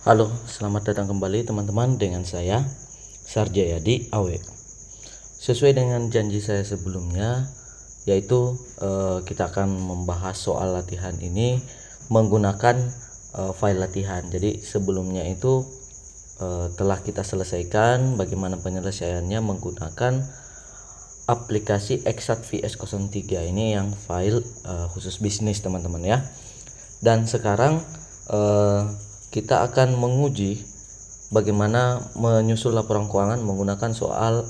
Halo, selamat datang kembali teman-teman dengan saya Sarjayadi Awe. Sesuai dengan janji saya sebelumnya, yaitu kita akan membahas soal latihan ini menggunakan file latihan. Jadi sebelumnya itu telah kita selesaikan bagaimana penyelesaiannya menggunakan aplikasi Exact VS03. Ini yang file khusus bisnis teman-teman ya. Dan sekarang kita akan menguji bagaimana menyusun laporan keuangan menggunakan soal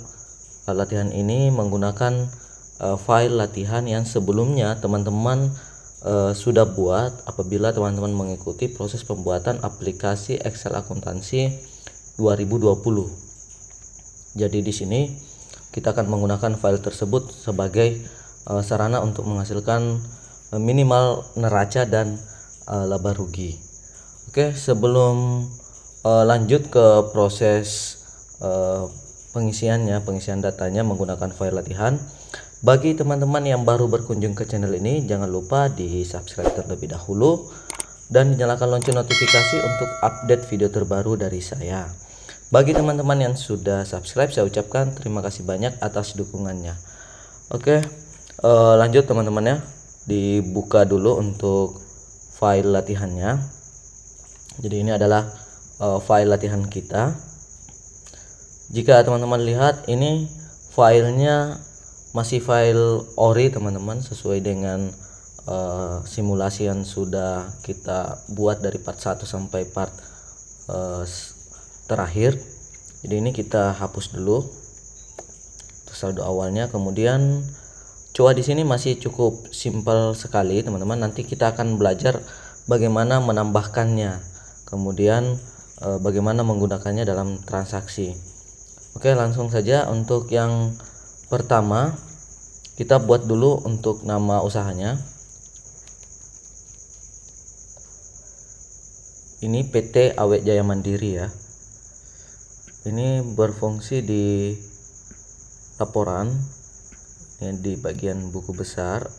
latihan ini menggunakan file latihan yang sebelumnya teman-teman sudah buat apabila teman-teman mengikuti proses pembuatan aplikasi Excel akuntansi 2020. Jadi di sini kita akan menggunakan file tersebut sebagai sarana untuk menghasilkan minimal neraca dan laba rugi. Oke, sebelum lanjut ke proses pengisian datanya menggunakan file latihan, bagi teman-teman yang baru berkunjung ke channel ini, jangan lupa di subscribe terlebih dahulu dan nyalakan lonceng notifikasi untuk update video terbaru dari saya. Bagi teman-teman yang sudah subscribe, saya ucapkan terima kasih banyak atas dukungannya. Oke, lanjut teman-teman ya, dibuka dulu untuk file latihannya. Jadi ini adalah file latihan kita. Jika teman-teman lihat, ini filenya masih file ori teman-teman, sesuai dengan simulasi yang sudah kita buat dari part 1 sampai part terakhir. Jadi ini kita hapus dulu untuk saldo awalnya. Kemudian coba di sini masih cukup simpel sekali teman-teman. Nanti kita akan belajar bagaimana menambahkannya, kemudian bagaimana menggunakannya dalam transaksi. Oke, langsung saja. Untuk yang pertama kita buat dulu untuk nama usahanya. Ini PT Awet Jaya Mandiri ya. Ini berfungsi di laporan di bagian buku besar.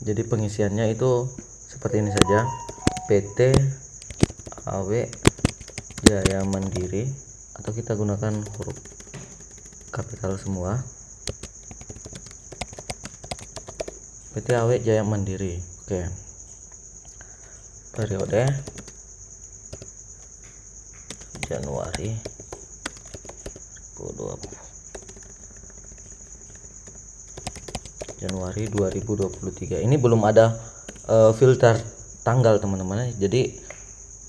Jadi pengisiannya itu seperti ini saja, PT Awet Jaya Mandiri, atau kita gunakan huruf kapital semua, PT Awet Jaya Mandiri. Oke, periode Januari 2023. Ini belum ada filter tanggal teman-teman. Jadi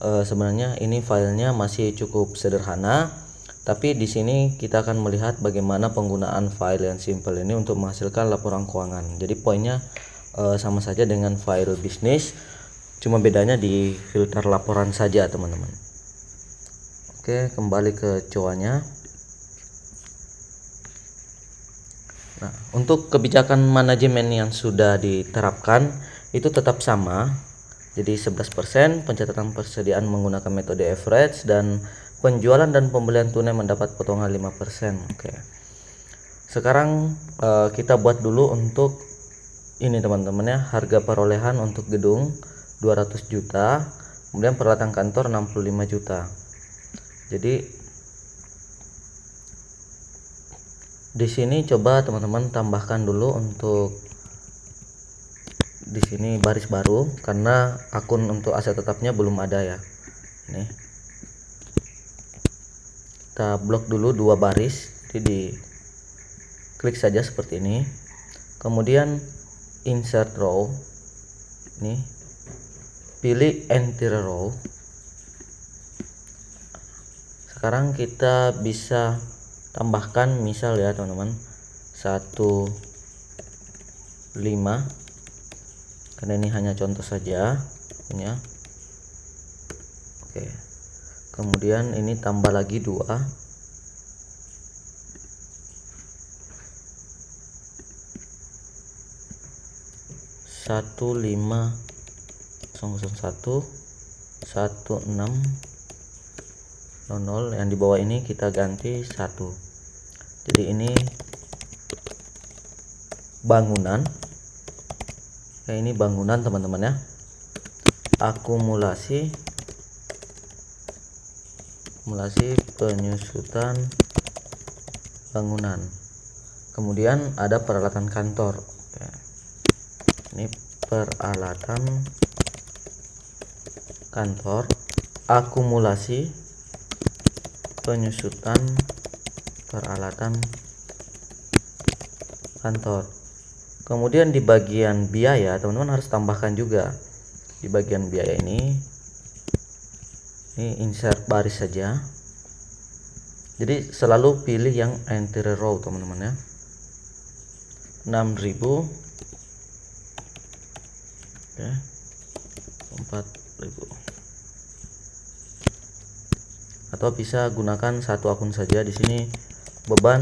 sebenarnya ini filenya masih cukup sederhana, tapi di sini kita akan melihat bagaimana penggunaan file yang simple ini untuk menghasilkan laporan keuangan. Jadi poinnya sama saja dengan file bisnis, cuma bedanya di filter laporan saja teman-teman. Oke, kembali ke coanya. Nah, untuk kebijakan manajemen yang sudah diterapkan itu tetap sama. Jadi 11% pencatatan persediaan menggunakan metode average, dan penjualan dan pembelian tunai mendapat potongan 5%. Oke. Sekarang kita buat dulu untuk ini teman-teman ya, harga perolehan untuk gedung 200 juta, kemudian peralatan kantor 65 juta. Jadi di sini coba teman-teman tambahkan dulu untuk di sini baris baru, karena akun untuk aset tetapnya belum ada ya. Ini kita blok dulu 2 baris, jadi di klik saja seperti ini, kemudian insert row, ini pilih entire row. Sekarang kita bisa tambahkan misal ya teman-teman 15, karena ini hanya contoh saja ya. Oke, kemudian ini tambah lagi 2, satu 5 1 1 6 00, yang di bawah ini kita ganti 1. Jadi ini bangunan, ya ini bangunan teman-teman ya. akumulasi penyusutan bangunan. Kemudian ada peralatan kantor. Ini peralatan kantor, akumulasi penyusutan peralatan kantor. Kemudian di bagian biaya teman-teman harus tambahkan juga. Di bagian biaya ini insert baris saja. Jadi selalu pilih yang entire row teman-teman ya. 6.000, oke, 4.000. Atau bisa gunakan satu akun saja. Di sini beban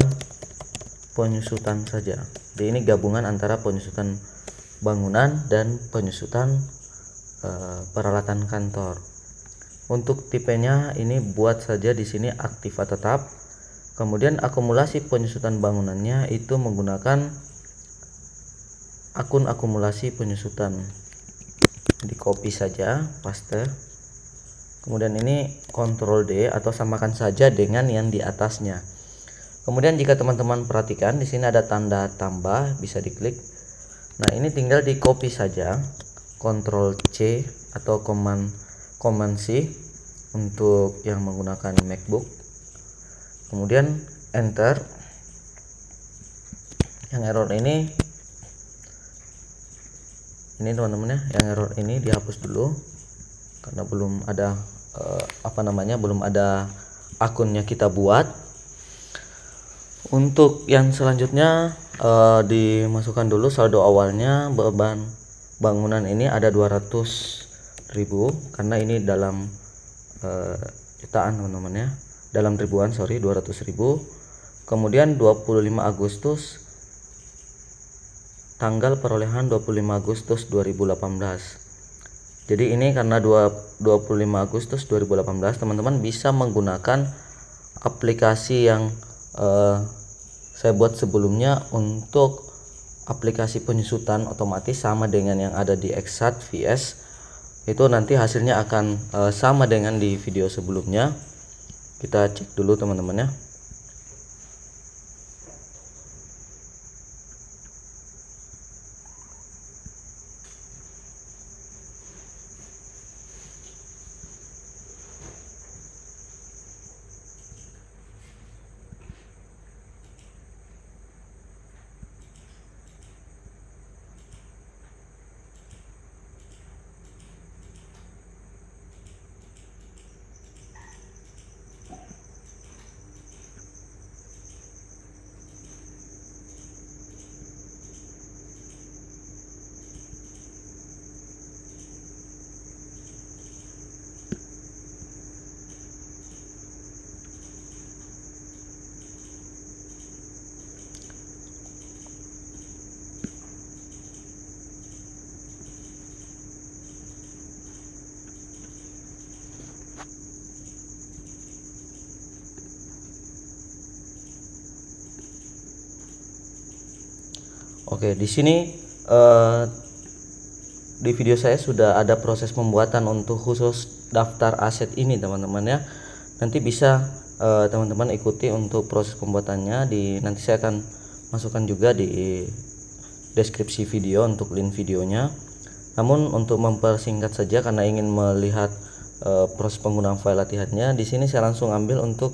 penyusutan saja. Jadi ini gabungan antara penyusutan bangunan dan penyusutan peralatan kantor. Untuk tipenya ini buat saja di sini aktif atau tetap. Kemudian akumulasi penyusutan bangunannya itu menggunakan akun akumulasi penyusutan. Di copy saja, paste. Kemudian ini Ctrl D atau samakan saja dengan yang di atasnya. Kemudian jika teman-teman perhatikan di sini ada tanda tambah, bisa diklik. Nah, ini tinggal di copy saja. Ctrl C atau Command C untuk yang menggunakan MacBook. Kemudian enter. Yang error ini teman-teman ya, yang error ini dihapus dulu karena belum ada belum ada akunnya kita buat. Untuk yang selanjutnya dimasukkan dulu saldo awalnya. Beban bangunan ini ada 200.000 karena ini dalam jutaan teman-teman ya, dalam ribuan, 200.000. Kemudian 25 Agustus, tanggal perolehan 25 Agustus 2018. Jadi ini karena 25 Agustus 2018 teman-teman bisa menggunakan aplikasi yang saya buat sebelumnya. Untuk aplikasi penyusutan otomatis sama dengan yang ada di Exact VS. Itu nanti hasilnya akan sama dengan di video sebelumnya. Kita cek dulu teman-teman ya. Oke, di sini di video saya sudah ada proses pembuatan untuk khusus daftar aset ini teman-teman ya. Nanti bisa teman-teman ikuti untuk proses pembuatannya. Nanti saya akan masukkan juga di deskripsi video untuk link videonya. Namun untuk mempersingkat saja karena ingin melihat proses penggunaan file latihannya, di sini saya langsung ambil untuk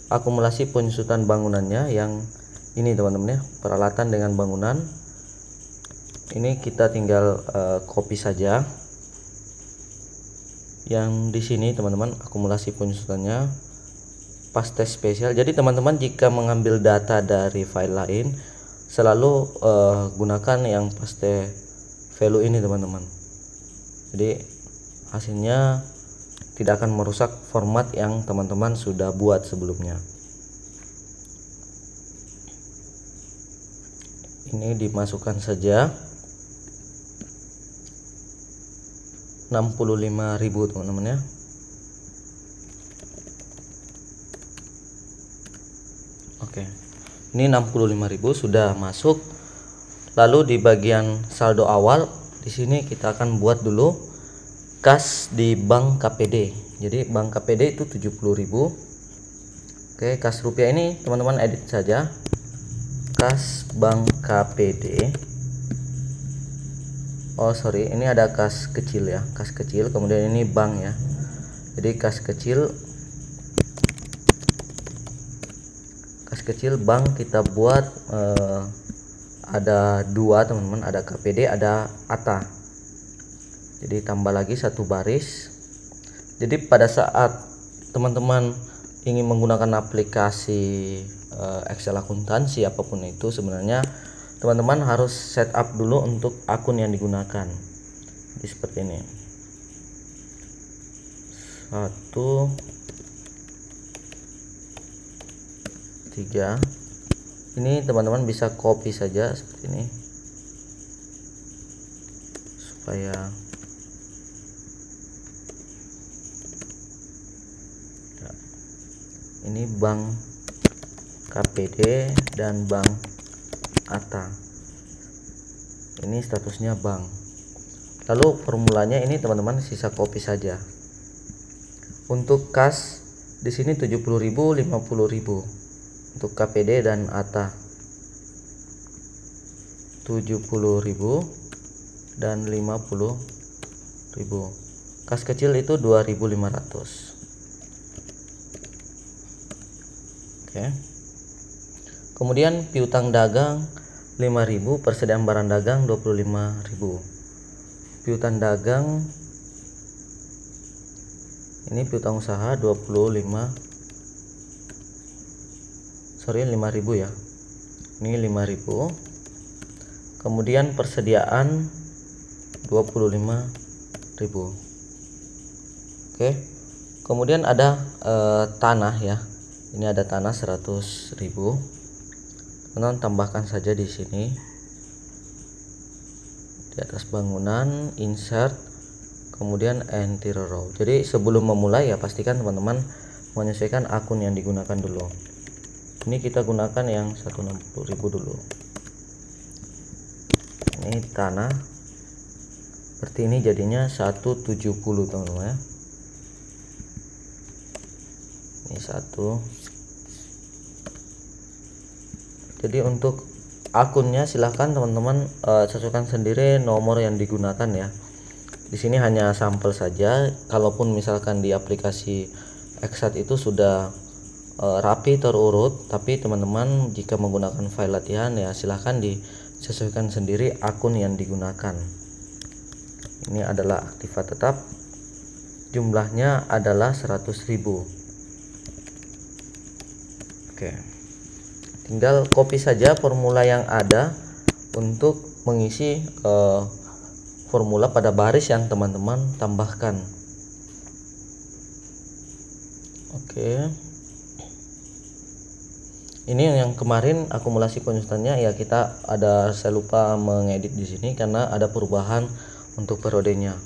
akumulasi penyusutan bangunannya yang ini teman-teman ya, peralatan dengan bangunan. Ini kita tinggal copy saja. Yang di sini teman-teman akumulasi penyusutannya, paste spesial. Jadi teman-teman jika mengambil data dari file lain selalu gunakan yang paste value ini teman-teman. Jadi hasilnya tidak akan merusak format yang teman-teman sudah buat sebelumnya. Ini dimasukkan saja 65.000 teman-teman ya. Oke, ini 65.000 sudah masuk. Lalu di bagian saldo awal di sini kita akan buat dulu kas di bank KPD. Jadi bank KPD itu 70.000. Oke, kas rupiah ini teman-teman edit saja, kas bank KPD. Oh sorry, ini ada kas kecil ya, kas kecil, kemudian ini bank ya. Jadi kas kecil bank kita buat ada dua teman-teman, ada KPD, ada ATA. Jadi tambah lagi satu baris. Jadi pada saat teman-teman ingin menggunakan aplikasi Excel akuntansi apapun itu, sebenarnya teman-teman harus setup dulu untuk akun yang digunakan. Jadi seperti ini. 1 3. Ini teman-teman bisa copy saja seperti ini supaya ini bank KPD dan bank ATA. Ini statusnya bank. Lalu formulanya ini teman-teman sisa copy saja. Untuk kas di sini 70.000, 50.000. Untuk KPD dan ATA 70.000 dan 50.000. Kas kecil itu 2.500. Oke. Kemudian piutang dagang 5.000, persediaan barang dagang 25.000. Piutang dagang ini piutang usaha 5.000 ya. Ini 5.000. Kemudian persediaan 25.000. Oke. Kemudian ada tanah ya. Ini ada tanah 100.000. Teman-teman tambahkan saja di sini. Di atas bangunan, insert, kemudian interior row. Jadi sebelum memulai ya pastikan teman-teman menyesuaikan akun yang digunakan dulu. Ini kita gunakan yang 160.000 dulu. Ini tanah seperti ini, jadinya 170 teman-teman ya. Ini 1. Jadi untuk akunnya silahkan teman-teman sesuaikan sendiri nomor yang digunakan ya. Di sini hanya sampel saja. Kalaupun misalkan di aplikasi Excel itu sudah rapi terurut, tapi teman-teman jika menggunakan file latihan ya silahkan disesuaikan sendiri akun yang digunakan. Ini adalah aktiva tetap, jumlahnya adalah 100.000. Oke, tinggal copy saja formula yang ada untuk mengisi formula pada baris yang teman-teman tambahkan. Oke. Ini yang kemarin akumulasi konstannya ya, saya lupa mengedit di sini karena ada perubahan untuk periodenya.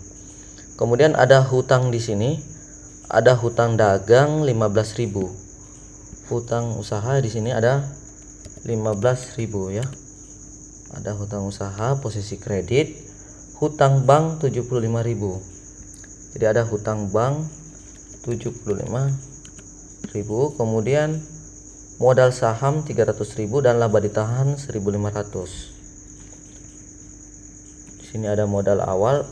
Kemudian ada hutang di sini, ada hutang dagang 15.000. Hutang usaha di sini ada 15.000 ya. Ada hutang usaha posisi kredit, hutang bank 75.000. Jadi ada hutang bank 75.000, kemudian modal saham 300.000 dan laba ditahan 1.500. Di sini ada modal awal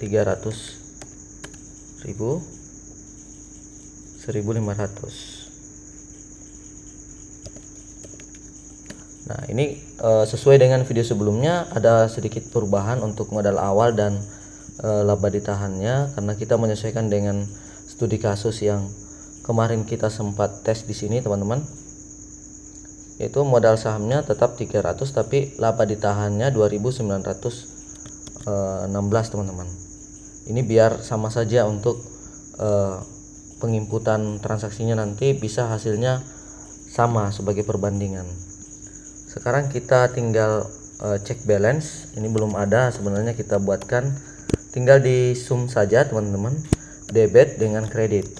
300.000, 1.500. Nah, ini sesuai dengan video sebelumnya, ada sedikit perubahan untuk modal awal dan laba ditahannya karena kita menyesuaikan dengan studi kasus yang kemarin kita sempat tes di sini, teman-teman. Yaitu modal sahamnya tetap 300 tapi laba ditahannya 2.916, teman-teman. Ini biar sama saja untuk penginputan transaksinya, nanti bisa hasilnya sama sebagai perbandingan. Sekarang kita tinggal cek balance. Ini belum ada sebenarnya, kita buatkan, tinggal di sum saja teman-teman, debit dengan kredit.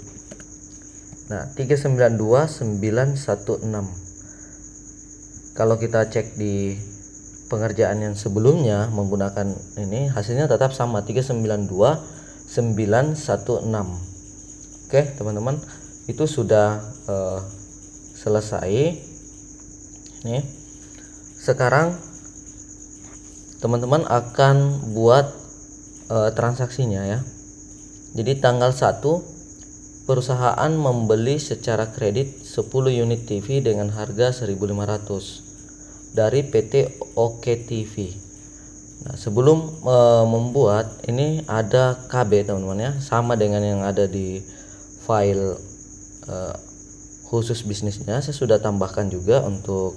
Nah, 392.916. Kalau kita cek di pengerjaan yang sebelumnya menggunakan ini, hasilnya tetap sama, Oke teman-teman, itu sudah selesai. Nih, sekarang teman-teman akan buat transaksinya ya. Jadi tanggal 1 perusahaan membeli secara kredit 10 unit TV dengan harga 1.500 dari PT Oke TV. Nah, sebelum membuat ini ada KB teman-teman ya, sama dengan yang ada di file khusus bisnisnya. Saya sudah tambahkan juga untuk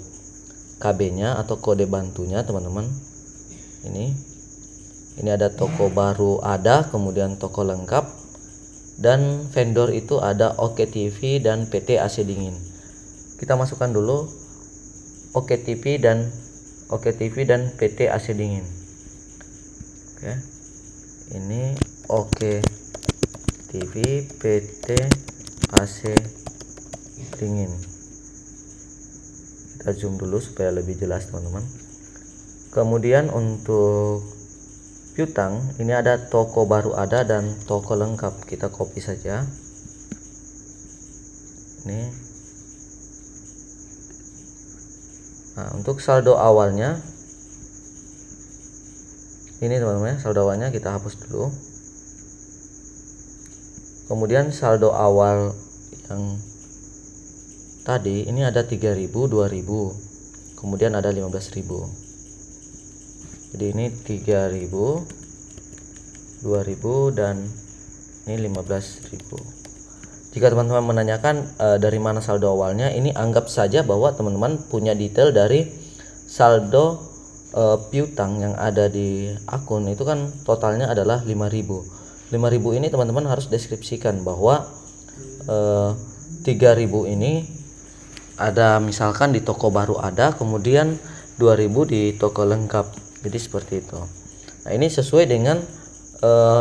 KB-nya atau kode bantunya teman-teman. Ini ada toko baru ada, kemudian toko lengkap, dan vendor itu ada Oke TV dan PT AC Dingin. Kita masukkan dulu Oke TV dan PT AC Dingin. Oke, ini Oke TV PT AC Dingin. Kita zoom dulu supaya lebih jelas teman-teman. Kemudian untuk piutang ini ada toko baru ada dan toko lengkap. Kita copy saja. Ini. Nah, untuk saldo awalnya ini teman-teman, saldo awalnya kita hapus dulu. Kemudian saldo awal yang tadi ini ada 3.000, 2.000, kemudian ada 15.000. Jadi ini 3.000, 2.000, dan ini 15.000. Jika teman-teman menanyakan dari mana saldo awalnya, ini anggap saja bahwa teman-teman punya detail dari saldo piutang yang ada di akun itu kan totalnya adalah 5.000. 5.000 ini teman-teman harus deskripsikan bahwa 3.000 ini ada misalkan di toko baru ada, kemudian 2.000 di toko lengkap. Jadi seperti itu. Nah, ini sesuai dengan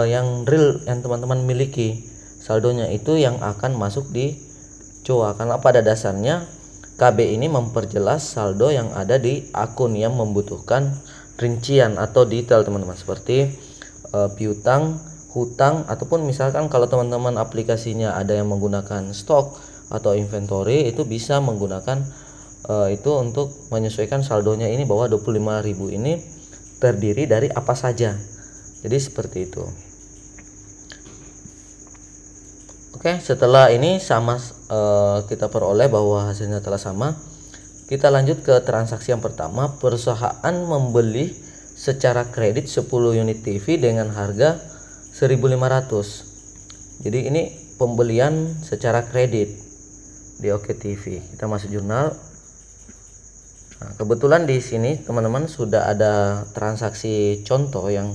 yang real yang teman-teman miliki. Saldonya itu yang akan masuk di COA, karena pada dasarnya KB ini memperjelas saldo yang ada di akun yang membutuhkan rincian atau detail teman-teman, seperti piutang, hutang, ataupun misalkan kalau teman-teman aplikasinya ada yang menggunakan stok atau inventory, itu bisa menggunakan itu untuk menyesuaikan saldonya ini bahwa 25.000 ini terdiri dari apa saja. Jadi seperti itu. Oke, setelah ini sama kita peroleh bahwa hasilnya telah sama, kita lanjut ke transaksi yang pertama. Perusahaan membeli secara kredit 10 unit TV dengan harga 1.500. Jadi ini pembelian secara kredit di Oke TV. Kita masuk jurnal. Nah, kebetulan di sini teman-teman sudah ada transaksi contoh yang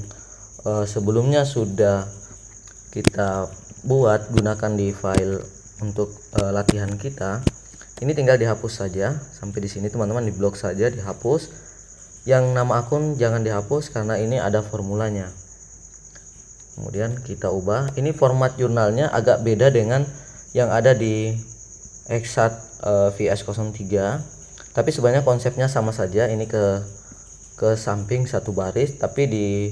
sebelumnya sudah kita buat, gunakan di file untuk latihan kita. Ini tinggal dihapus saja. Sampai di sini teman-teman, di blok saja dihapus. Yang nama akun jangan dihapus karena ini ada formulanya. Kemudian kita ubah. Ini format jurnalnya agak beda dengan yang ada di Exat VS03, tapi sebenarnya konsepnya sama saja. Ini ke samping satu baris, tapi di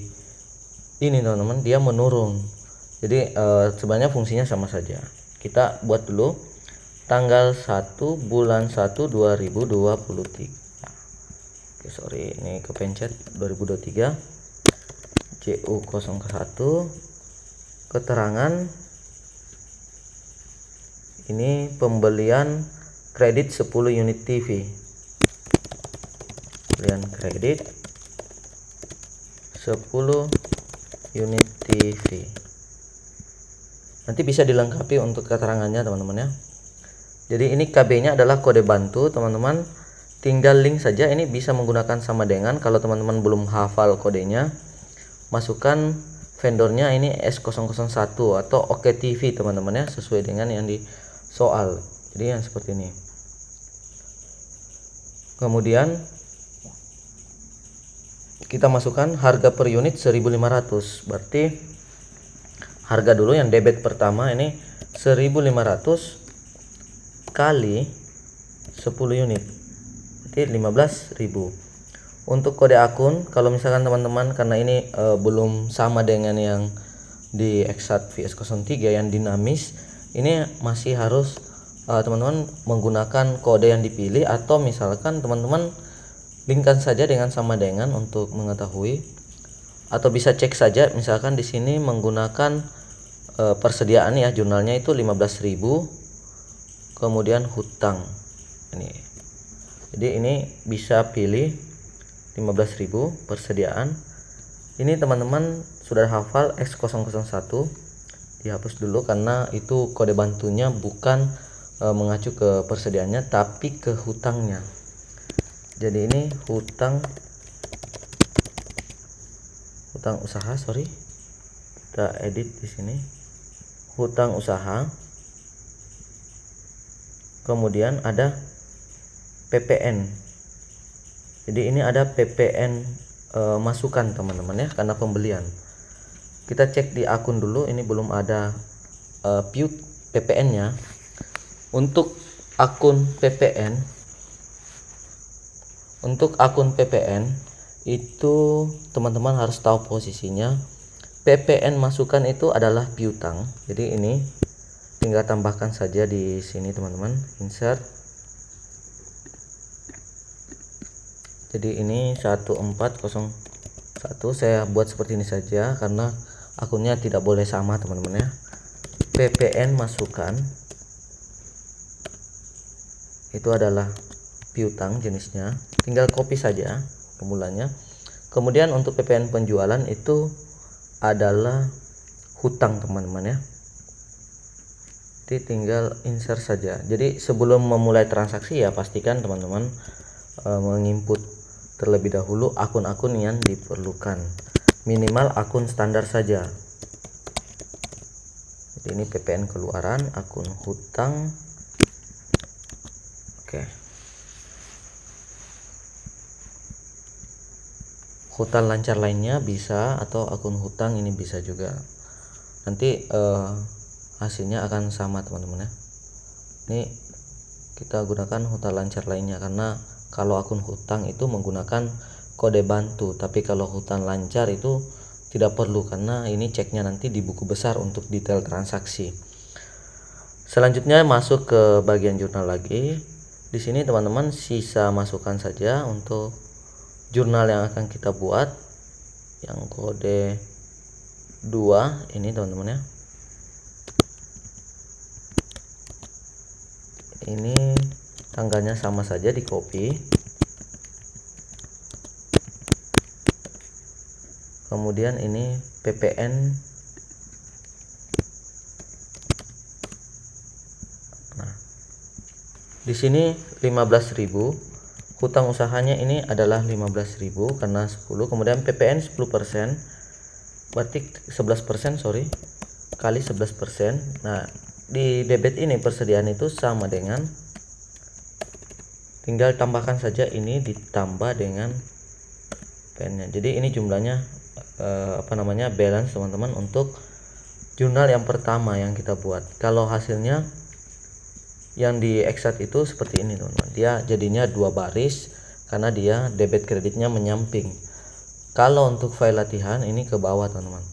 ini teman-teman dia menurun. Jadi sebenarnya fungsinya sama saja. Kita buat dulu tanggal 1 bulan 1 2023. Oke, sorry, ini kepencet 2023. JU01. Keterangan ini pembelian kredit 10 unit TV. Pembelian kredit 10 unit TV. Nanti bisa dilengkapi untuk keterangannya teman-teman ya. Jadi ini KB-nya adalah kode bantu teman-teman. Tinggal link saja. Ini bisa menggunakan sama dengan, kalau teman-teman belum hafal kodenya, masukkan vendornya ini S001 atau Oke TV teman-teman ya, sesuai dengan yang di soal. Jadi yang seperti ini. Kemudian kita masukkan harga per unit 1.500. Berarti harga dulu yang debit pertama ini 1.500 kali 10 unit, berarti 15.000. Untuk kode akun, kalau misalkan teman-teman karena ini belum sama dengan yang di Exact VS03 yang dinamis ini masih harus teman-teman menggunakan kode yang dipilih, atau misalkan teman-teman linkkan saja dengan sama dengan untuk mengetahui, atau bisa cek saja misalkan di sini menggunakan persediaan ya, jurnalnya itu 15.000, kemudian hutang ini. Jadi ini bisa pilih 15.000 persediaan. Ini teman-teman sudah hafal X001, dihapus dulu karena itu kode bantunya bukan mengacu ke persediaannya tapi ke hutangnya. Jadi ini hutang usaha, kita edit di sini, hutang usaha. Kemudian ada PPN. Jadi ini ada PPN masukan teman-teman ya, karena pembelian. Kita cek di akun dulu, ini belum ada view PPN nya. Untuk akun PPN itu teman-teman harus tahu posisinya. PPN masukan itu adalah piutang. Jadi ini tinggal tambahkan saja di sini teman-teman, insert. Jadi ini 1401, saya buat seperti ini saja karena akunnya tidak boleh sama teman-teman ya. PPN masukan itu adalah piutang jenisnya, tinggal copy saja formulanya. Kemudian untuk PPN penjualan itu adalah hutang teman-teman ya. Jadi tinggal insert saja. Jadi sebelum memulai transaksi ya pastikan teman-teman menginput terlebih dahulu akun-akun yang diperlukan, minimal akun standar saja. Jadi ini PPN keluaran, akun hutang. Oke. Hutang lancar lainnya bisa, atau akun hutang ini bisa juga. Nanti hasilnya akan sama teman-teman ya. Ini kita gunakan hutang lancar lainnya karena kalau akun hutang itu menggunakan kode bantu, tapi kalau hutang lancar itu tidak perlu karena ini ceknya nanti di buku besar untuk detail transaksi. Selanjutnya masuk ke bagian jurnal lagi. Di sini teman-teman sisa masukkan saja untuk jurnal yang akan kita buat, yang kode 2 ini teman-teman ya. Ini tanggalnya sama saja, di copy. Kemudian ini PPN. Nah, di sini 15.000. Hutang usahanya ini adalah 15.000 karena 10. Kemudian PPN 10%. Berarti 11%, kali 11%. Nah, di debit ini persediaan itu sama dengan, tinggal tambahkan saja ini ditambah dengan PN-nya. Jadi ini jumlahnya balance teman-teman untuk jurnal yang pertama yang kita buat. Kalau hasilnya yang di Exact itu seperti ini teman-teman, dia jadinya 2 baris karena dia debit kreditnya menyamping. Kalau untuk file latihan ini ke bawah teman-teman,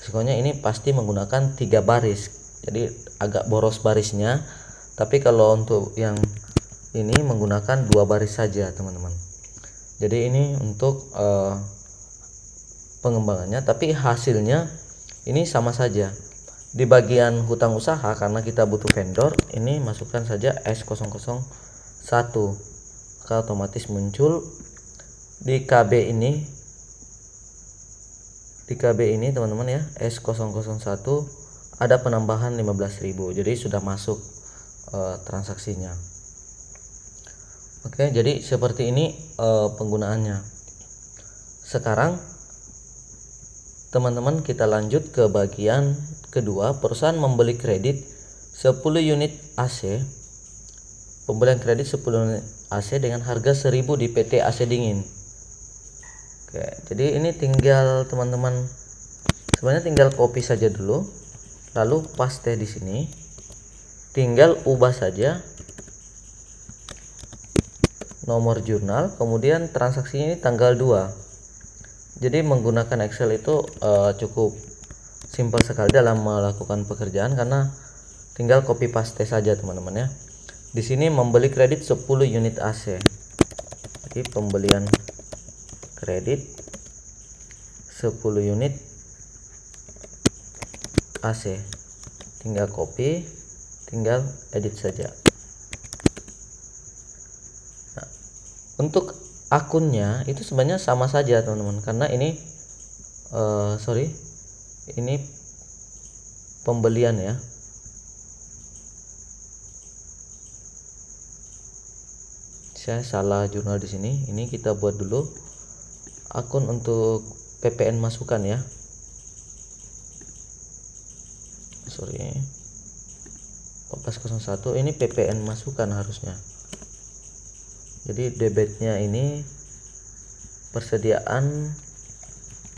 pokoknya ini pasti menggunakan 3 baris, jadi agak boros barisnya. Tapi kalau untuk yang ini menggunakan 2 baris saja teman-teman. Jadi ini untuk pengembangannya, tapi hasilnya ini sama saja. Di bagian hutang usaha karena kita butuh vendor, ini masukkan saja S001, maka otomatis muncul di KB ini teman-teman ya, S001 ada penambahan 15.000, jadi sudah masuk transaksinya. Oke, jadi seperti ini penggunaannya. Sekarang teman-teman kita lanjut ke bagian kedua. Perusahaan membeli kredit 10 unit AC. Pembelian kredit 10 unit AC dengan harga 1.000 di PT AC Dingin. Oke, jadi ini tinggal teman-teman sebenarnya tinggal copy saja dulu, lalu paste di sini. Tinggal ubah saja nomor jurnal, kemudian transaksinya ini tanggal 2. Jadi menggunakan Excel itu cukup simpel sekali dalam melakukan pekerjaan karena tinggal copy paste saja teman-teman ya. Di sini membeli kredit 10 unit AC. Jadi pembelian kredit 10 unit AC. Tinggal copy, tinggal edit saja. Nah, untuk akunnya itu sebenarnya sama saja teman-teman, karena ini ini pembelian ya. Saya salah jurnal di sini. Ini kita buat dulu akun untuk PPN masukan ya. 1401 ini PPN masukan harusnya. Jadi debitnya ini persediaan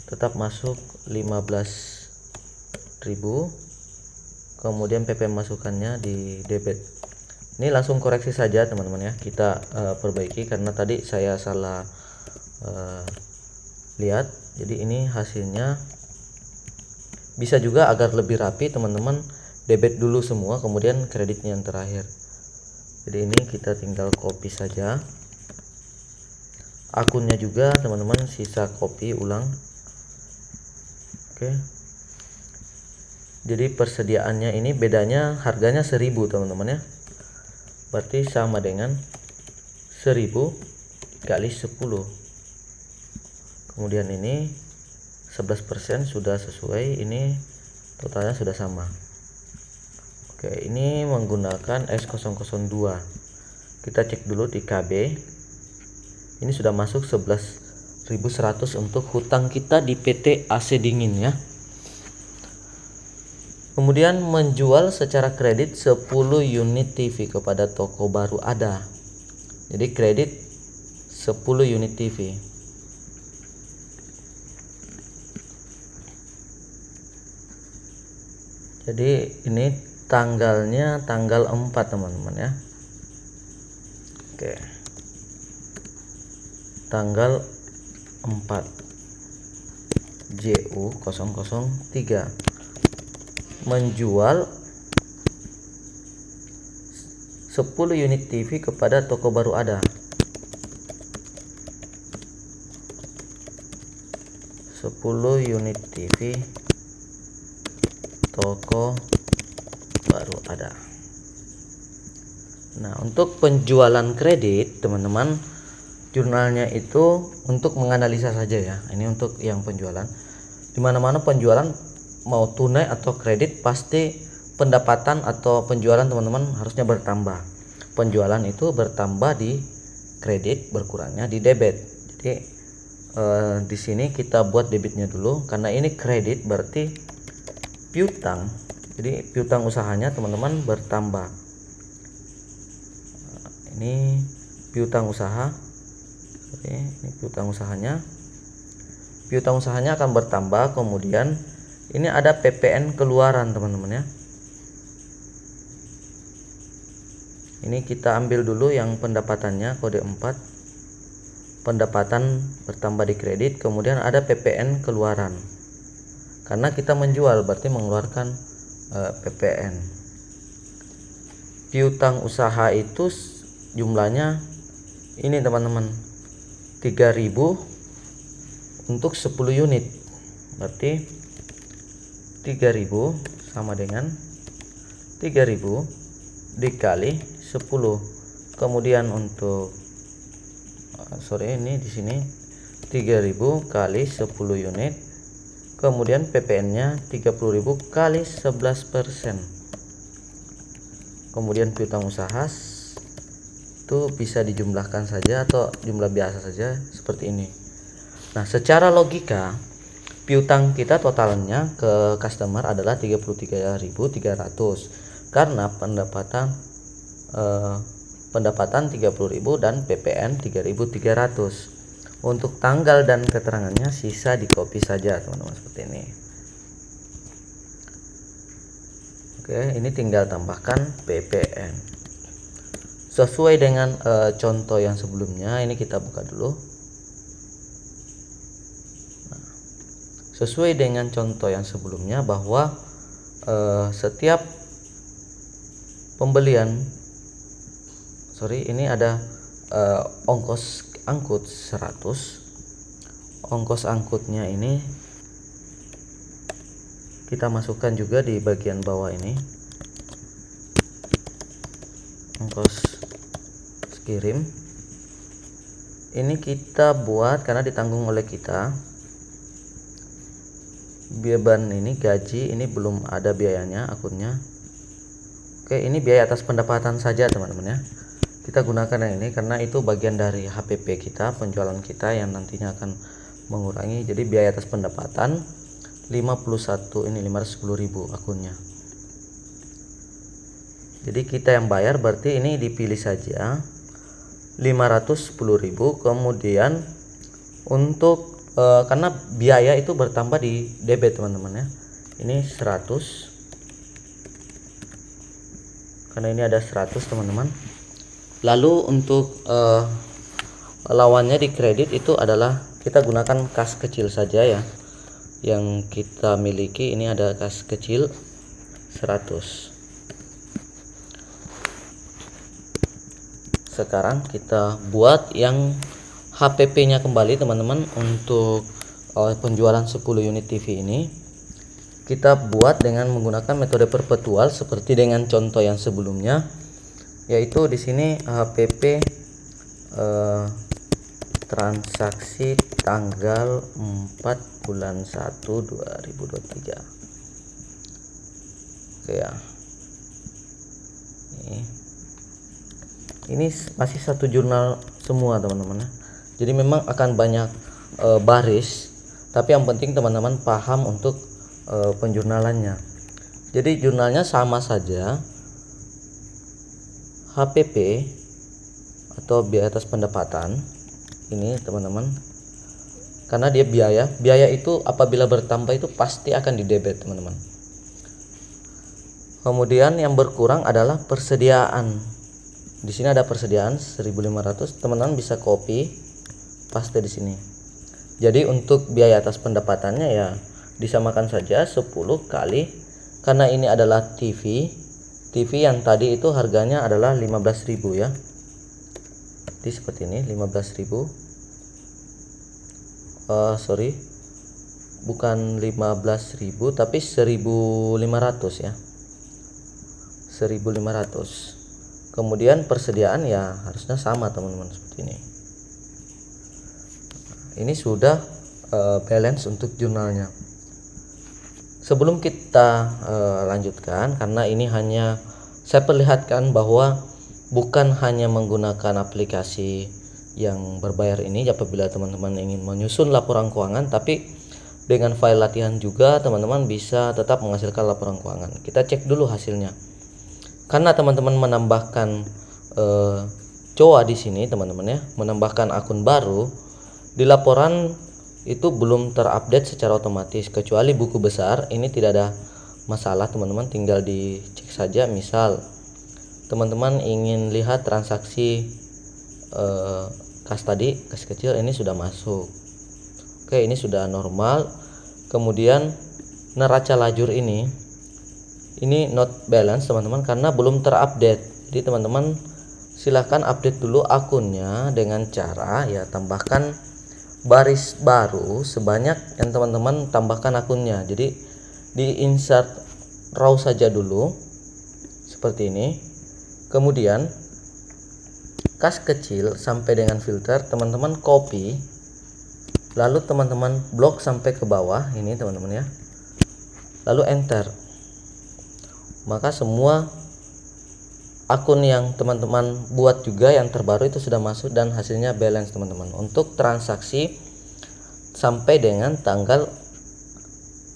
tetap masuk 15.000, kemudian PPN masukannya di debit. Ini langsung koreksi saja teman-teman ya, kita perbaiki karena tadi saya salah lihat. Jadi ini hasilnya. Bisa juga agar lebih rapi teman-teman debit dulu semua, kemudian kreditnya yang terakhir. Jadi ini kita tinggal copy saja. Akunnya juga teman-teman sisa copy ulang. Oke. Jadi persediaannya ini bedanya harganya 1000 teman-teman ya. Berarti sama dengan 1000 kali 10. Kemudian ini 11% sudah sesuai, ini totalnya sudah sama. Oke, ini menggunakan S002. Kita cek dulu di KB. Ini sudah masuk 11.100 untuk hutang kita di PT AC Dingin ya. Kemudian menjual secara kredit 10 unit TV kepada toko baru ada. Jadi kredit 10 unit TV. Jadi ini tanggalnya tanggal 4 teman-teman ya. Oke. Tanggal 4 JU003 menjual 10 unit TV kepada toko baru ada. 10 unit TV toko baru ada. Nah, untuk penjualan kredit teman-teman, jurnalnya itu untuk menganalisa saja ya. Ini untuk yang penjualan. Dimana-mana penjualan mau tunai atau kredit pasti pendapatan atau penjualan teman-teman harusnya bertambah. Penjualan itu bertambah di kredit, berkurangnya di debit. Jadi di sini kita buat debitnya dulu karena ini kredit berarti piutang. Jadi piutang usahanya teman-teman bertambah. Ini piutang usaha. Oke, ini piutang usahanya. Piutang usahanya akan bertambah. Kemudian ini ada PPN keluaran teman-teman ya. Ini kita ambil dulu yang pendapatannya, kode 4. Pendapatan bertambah di kredit, kemudian ada PPN keluaran. Karena kita menjual berarti mengeluarkan PPN. Piutang usaha itu jumlahnya ini teman-teman 3.000 untuk 10 unit. Berarti 3.000 sama dengan 3.000 dikali 10. Kemudian untuk ini di sini 3.000 kali 10 unit. Kemudian PPN-nya 30.000 kali 11%. Kemudian piutang usaha itu bisa dijumlahkan saja atau jumlah biasa saja seperti ini. Nah, secara logika piutang kita totalnya ke customer adalah 33.300 karena pendapatan 30.000 dan PPN 3.300. Untuk tanggal dan keterangannya sisa di copy saja teman-teman seperti ini. Oke, ini tinggal tambahkan PPN sesuai dengan contoh yang sebelumnya. Ini kita buka dulu. Nah, sesuai dengan contoh yang sebelumnya bahwa setiap pembelian ini ada ongkos angkut 100. Ongkos angkutnya ini kita masukkan juga di bagian bawah ini, ongkos kirim. Ini kita buat karena ditanggung oleh kita. Beban ini gaji, ini belum ada biayanya akunnya. Oke, ini biaya atas pendapatan saja teman-teman ya. Kita gunakan yang ini karena itu bagian dari HPP kita, penjualan kita yang nantinya akan mengurangi. Jadi biaya atas pendapatan 51, ini 510.000 akunnya. Jadi kita yang bayar, berarti ini dipilih saja 510.000. Kemudian untuk karena biaya itu bertambah di debit teman-teman ya, ini 100 karena ini ada 100 teman-teman. Lalu untuk lawannya di kredit itu adalah kita gunakan kas kecil saja ya, yang kita miliki. Ini ada kas kecil 100. Sekarang kita buat yang HPP nya kembali teman-teman. Untuk penjualan 10 unit TV ini kita buat dengan menggunakan metode perpetual seperti dengan contoh yang sebelumnya, yaitu di sini HPP transaksi tanggal 4 bulan 1 2023. Oke ya, ini masih satu jurnal semua teman-teman ya. Jadi memang akan banyak baris, tapi yang penting teman-teman paham untuk penjurnalannya. Jadi jurnalnya sama saja, HPP atau biaya atas pendapatan ini teman-teman, karena dia biaya itu apabila bertambah itu pasti akan didebit teman-teman. Kemudian yang berkurang adalah persediaan. Di sini ada persediaan 1.500, teman-teman bisa copy paste di sini. Jadi untuk biaya atas pendapatannya ya disamakan saja 10 kali, karena ini adalah TV yang tadi itu harganya adalah 15.000 ya. Jadi seperti ini 15.000. Bukan 15.000 tapi 1.500 ya. 1.500. Kemudian persediaan ya harusnya sama teman-teman seperti ini. Ini sudah balance untuk jurnalnya. Sebelum kita lanjutkan, karena ini hanya saya perlihatkan bahwa bukan hanya menggunakan aplikasi yang berbayar ini apabila teman-teman ingin menyusun laporan keuangan, tapi dengan file latihan juga teman-teman bisa tetap menghasilkan laporan keuangan. Kita cek dulu hasilnya. Karena teman-teman menambahkan COA di sini teman-teman ya, menambahkan akun baru di laporan itu belum terupdate secara otomatis, kecuali buku besar ini tidak ada masalah teman-teman, tinggal dicek saja. Misal teman-teman ingin lihat transaksi kas kecil, ini sudah masuk. Oke, ini sudah normal. Kemudian neraca lajur ini not balance teman-teman karena belum terupdate. Jadi teman-teman silahkan update dulu akunnya dengan cara ya tambahkan baris baru sebanyak yang teman-teman tambahkan akunnya. Jadi di insert raw saja dulu seperti ini. Kemudian kas kecil sampai dengan filter teman-teman copy, lalu teman-teman blok sampai ke bawah ini teman-teman ya, lalu enter. Maka semua akun yang teman-teman buat juga yang terbaru itu sudah masuk dan hasilnya balance teman-teman. Untuk transaksi sampai dengan tanggal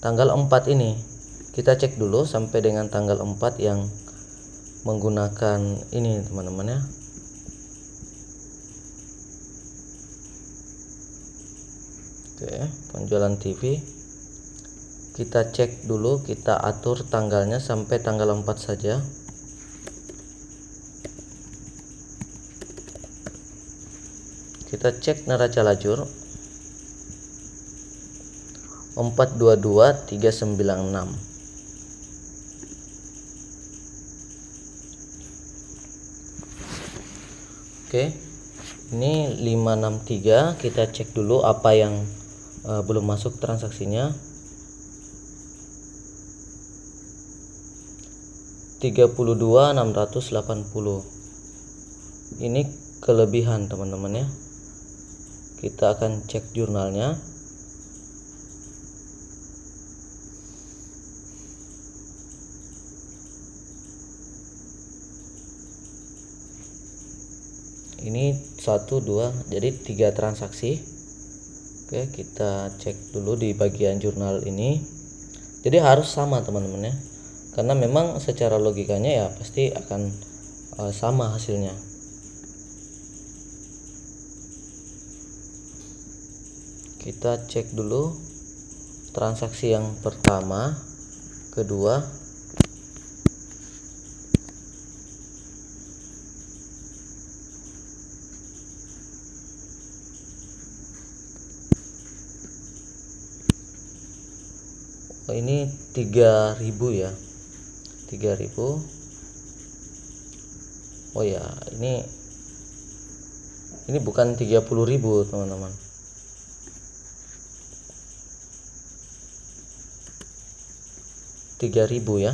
4 ini kita cek dulu sampai dengan tanggal 4 yang menggunakan ini teman-teman ya. Oke, penjualan TV kita cek dulu, kita atur tanggalnya sampai tanggal 4 saja. Kita cek neraca lajur. 422396. Oke, ini 563. Kita cek dulu apa yang belum masuk transaksinya. 32.680. Ini kelebihan teman-teman ya. Kita akan cek jurnalnya. Ini 1 2, jadi 3 transaksi. Oke, kita cek dulu di bagian jurnal ini. Jadi harus sama teman-teman ya, karena memang secara logikanya ya pasti akan sama hasilnya. Kita cek dulu transaksi yang pertama, kedua, ini 3000 ya, 3000. Oh ya, ini bukan 30.000 teman-teman. Rp3.000 ya.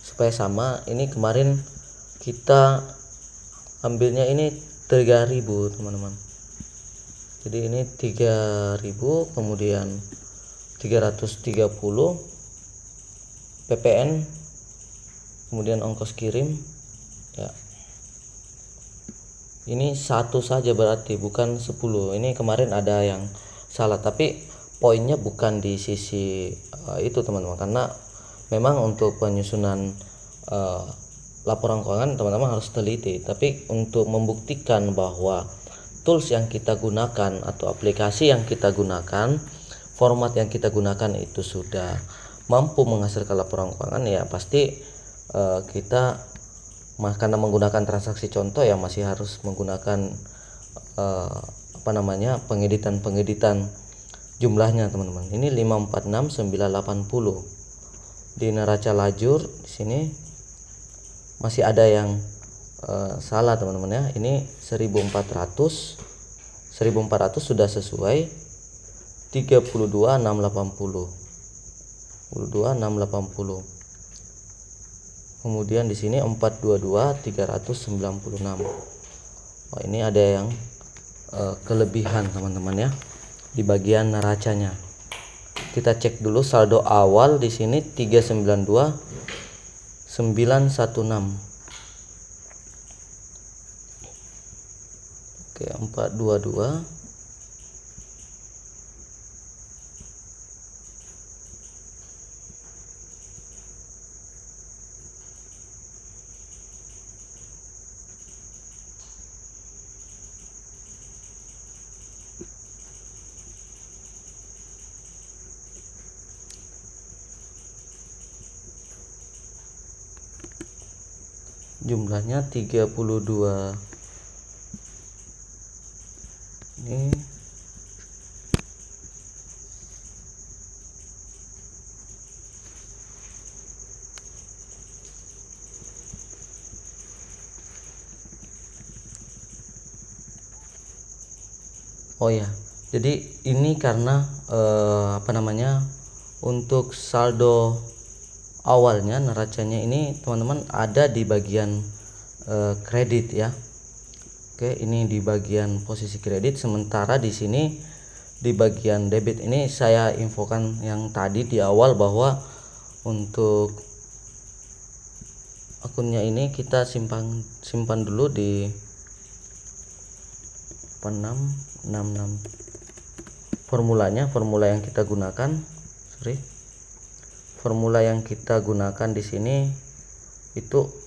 Supaya sama, ini kemarin kita ambilnya ini 3.000 teman-teman. Jadi ini 3.000, kemudian 330 PPN, kemudian ongkos kirim ya. Ini satu saja berarti, bukan 10. Ini kemarin ada yang salah, tapi poinnya bukan di sisi itu teman-teman, karena memang untuk penyusunan laporan keuangan teman-teman harus teliti. Tapi untuk membuktikan bahwa tools yang kita gunakan atau aplikasi yang kita gunakan, format yang kita gunakan itu sudah mampu menghasilkan laporan keuangan, ya pasti kita karena menggunakan transaksi contoh ya masih harus menggunakan pengeditan jumlahnya teman-teman. Ini 546980. Di neraca lajur di sini masih ada yang salah teman-teman ya. Ini 1400 sudah sesuai. 32.680. Kemudian di sini 422.396. Oh, ini ada yang kelebihan teman-teman ya di bagian neracanya. Kita cek dulu saldo awal di sini 392.916. Oke, 422. Jumlahnya 32. Ini oh ya, jadi ini karena untuk saldo awalnya neracanya ini teman-teman ada di bagian kredit ya. Oke, ini di bagian posisi kredit, sementara di sini di bagian debit. Ini saya infokan yang tadi di awal bahwa untuk akunnya ini kita simpan dulu di 666. Formula yang kita gunakan, formula yang kita gunakan di sini itu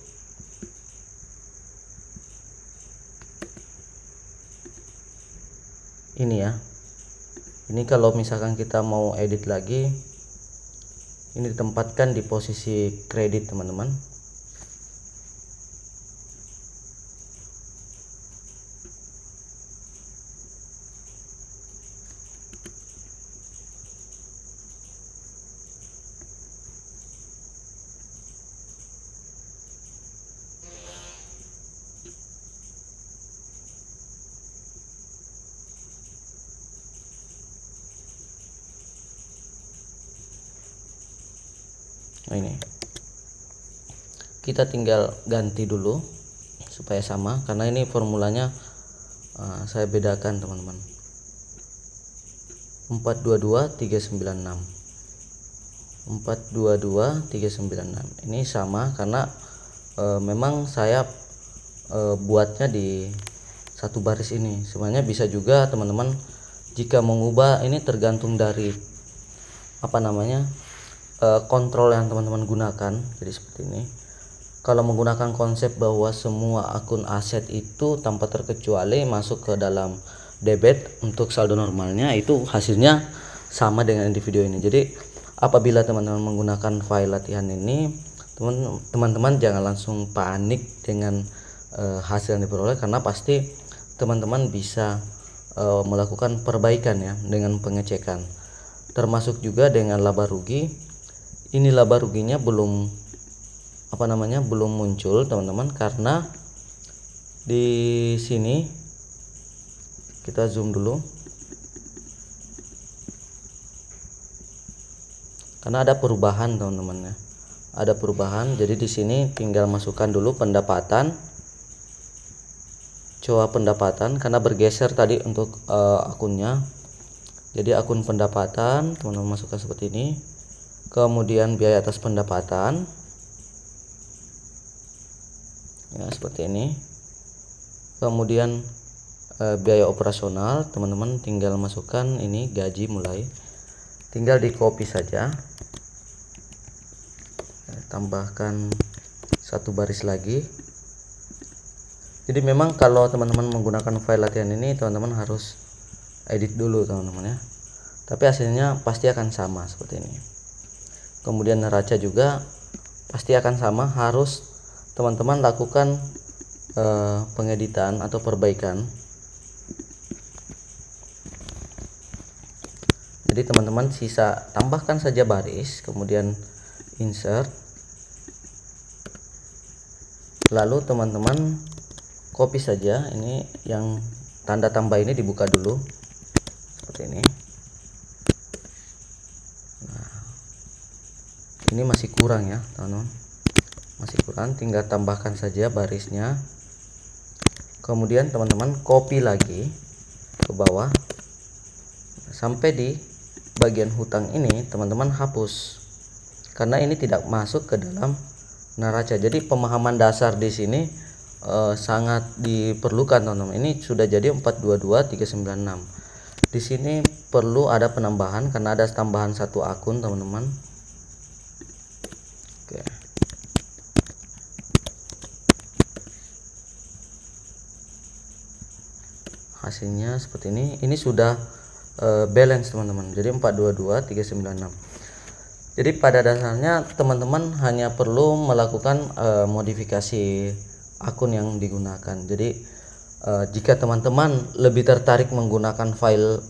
ini ya. Ini kalau misalkan kita mau edit lagi, ini ditempatkan di posisi kredit teman-teman. Nah, ini kita tinggal ganti dulu supaya sama, karena ini formulanya saya bedakan teman-teman. 422396 422 396 ini sama karena memang saya buatnya di satu baris ini. Sebenarnya bisa juga teman-teman jika mengubah, ini tergantung dari kontrol yang teman-teman gunakan. Jadi seperti ini, kalau menggunakan konsep bahwa semua akun aset itu tanpa terkecuali masuk ke dalam debit untuk saldo normalnya, itu hasilnya sama dengan di video ini. Jadi apabila teman-teman menggunakan file latihan ini, teman-teman jangan langsung panik dengan hasil yang diperoleh, karena pasti teman-teman bisa melakukan perbaikan ya dengan pengecekan, termasuk juga dengan laba rugi. Ini laba ruginya belum belum muncul teman-teman, karena di sini kita zoom dulu, karena ada perubahan teman-teman ya, ada perubahan. Jadi di sini tinggal masukkan dulu pendapatan, coba pendapatan, karena bergeser tadi untuk akunnya. Jadi akun pendapatan teman-teman masukkan seperti ini, kemudian biaya atas pendapatan ya seperti ini, kemudian biaya operasional teman-teman tinggal masukkan ini gaji mulai, tinggal di copy saja, tambahkan satu baris lagi. Jadi memang kalau teman-teman menggunakan file latihan ini, teman-teman harus edit dulu teman-teman ya, tapi hasilnya pasti akan sama seperti ini. Kemudian neraca juga pasti akan sama, harus teman-teman lakukan pengeditan atau perbaikan. Jadi teman-teman sisa tambahkan saja baris, kemudian insert, lalu teman-teman copy saja. Ini yang tanda tambah ini dibuka dulu seperti ini. Nah, ini masih kurang ya teman-teman, masih kurang, tinggal tambahkan saja barisnya. Kemudian teman-teman copy lagi ke bawah sampai di bagian hutang ini, teman-teman hapus karena ini tidak masuk ke dalam neraca. Jadi pemahaman dasar di sini sangat diperlukan teman-teman. Ini sudah jadi 422396. Di sini perlu ada penambahan karena ada tambahan satu akun teman-teman. Oke. Hasilnya seperti ini. Ini sudah balance teman-teman. Jadi 422396. Jadi pada dasarnya teman-teman hanya perlu melakukan modifikasi akun yang digunakan. Jadi jika teman-teman lebih tertarik menggunakan file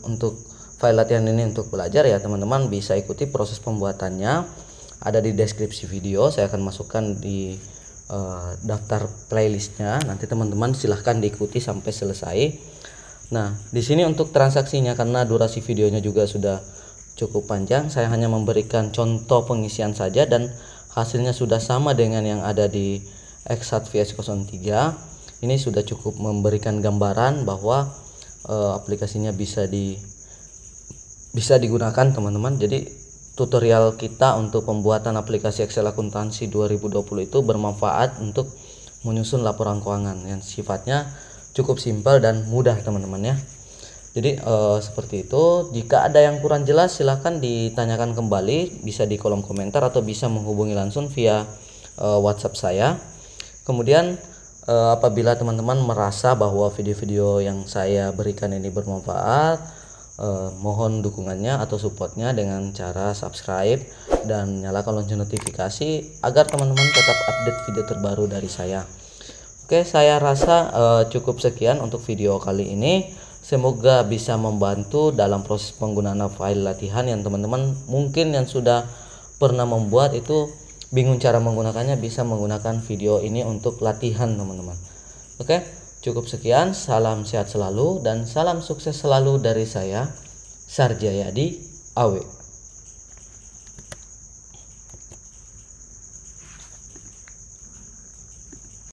latihan ini untuk belajar ya, teman-teman bisa ikuti proses pembuatannya, ada di deskripsi video. Saya akan masukkan di daftar playlistnya. Nanti teman-teman silahkan diikuti sampai selesai. Nah, di sini untuk transaksinya, karena durasi videonya juga sudah cukup panjang, saya hanya memberikan contoh pengisian saja dan hasilnya sudah sama dengan yang ada di X1 VS03. Ini sudah cukup memberikan gambaran bahwa aplikasinya bisa digunakan teman-teman. Jadi tutorial kita untuk pembuatan aplikasi Excel akuntansi 2020 itu bermanfaat untuk menyusun laporan keuangan yang sifatnya cukup simpel dan mudah teman-teman ya. Jadi seperti itu. Jika ada yang kurang jelas silahkan ditanyakan kembali, bisa di kolom komentar atau bisa menghubungi langsung via WhatsApp saya. Kemudian apabila teman-teman merasa bahwa video-video yang saya berikan ini bermanfaat, mohon dukungannya atau supportnya dengan cara subscribe dan nyalakan lonceng notifikasi agar teman-teman tetap update video terbaru dari saya. Oke, saya rasa cukup sekian untuk video kali ini. Semoga bisa membantu dalam proses penggunaan file latihan yang teman-teman mungkin yang sudah pernah membuat itu bingung cara menggunakannya, bisa menggunakan video ini untuk latihan teman-teman. Oke, cukup sekian. Salam sehat selalu dan salam sukses selalu dari saya, Sarjayadi Awe.